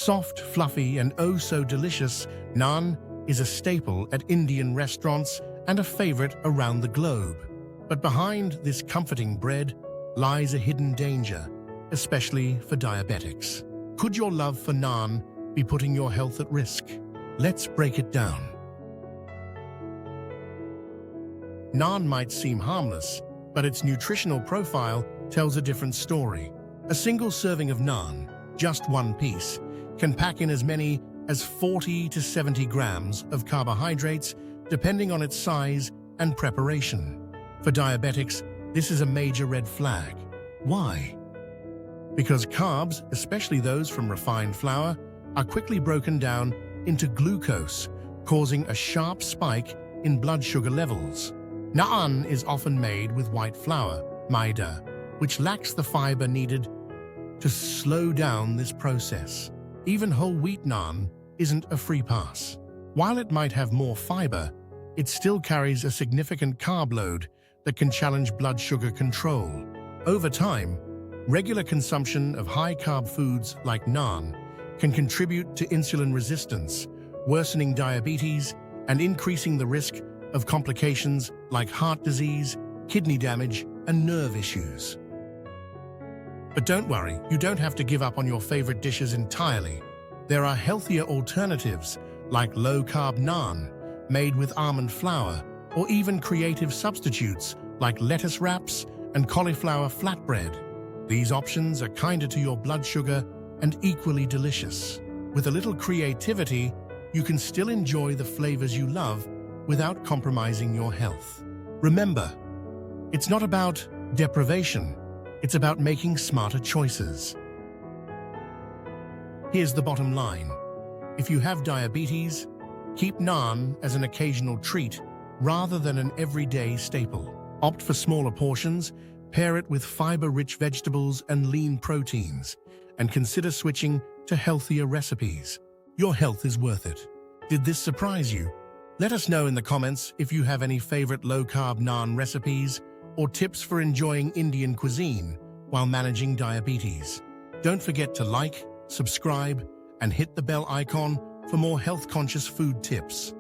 Soft, fluffy, and oh so delicious, naan is a staple at Indian restaurants and a favorite around the globe. But behind this comforting bread lies a hidden danger, especially for diabetics. Could your love for naan be putting your health at risk? Let's break it down. Naan might seem harmless, but its nutritional profile tells a different story. A single serving of naan, just one piece, can pack in as many as 40 to 70 grams of carbohydrates, depending on its size and preparation. For diabetics, this is a major red flag. Why? Because carbs, especially those from refined flour, are quickly broken down into glucose, causing a sharp spike in blood sugar levels. Naan is often made with white flour, maida, which lacks the fiber needed to slow down this process. Even whole wheat naan isn't a free pass. While it might have more fiber, it still carries a significant carb load that can challenge blood sugar control. Over time, regular consumption of high-carb foods like naan can contribute to insulin resistance, worsening diabetes, and increasing the risk of complications like heart disease, kidney damage, and nerve issues. But don't worry, you don't have to give up on your favorite dishes entirely. There are healthier alternatives like low-carb naan, made with almond flour, or even creative substitutes like lettuce wraps and cauliflower flatbread. These options are kinder to your blood sugar and equally delicious. With a little creativity, you can still enjoy the flavors you love without compromising your health. Remember, it's not about deprivation, it's about making smarter choices. Here's the bottom line. If you have diabetes, keep naan as an occasional treat rather than an everyday staple. Opt for smaller portions, pair it with fiber-rich vegetables and lean proteins, and consider switching to healthier recipes. Your health is worth it. Did this surprise you? Let us know in the comments if you have any favorite low-carb naan recipes or tips for enjoying Indian cuisine while managing diabetes. Don't forget to like, subscribe, and hit the bell icon for more health-conscious food tips.